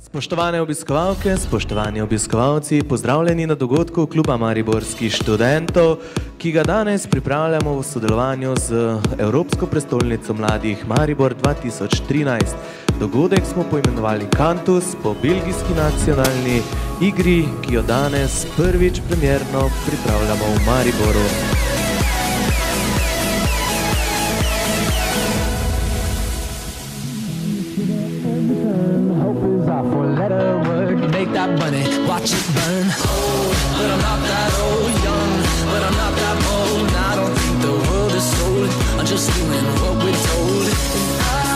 Spoštovane obiskovalke, spoštovani obiskovalci, pozdravljeni na dogodku Kluba mariborskih študentov, ki ga danes pripravljamo v sodelovanju z Evropsko prestolnico mladih Maribor 2013. Dogodek smo poimenovali Cantus po belgijski nacionalni igri, ki jo danes prvič premierno pripravljamo v Mariboru. Make that money, watch it burn. Old, but I'm not that old. Young, but I'm not that old. I don't think the world is sold. I'm just doing what we're told. And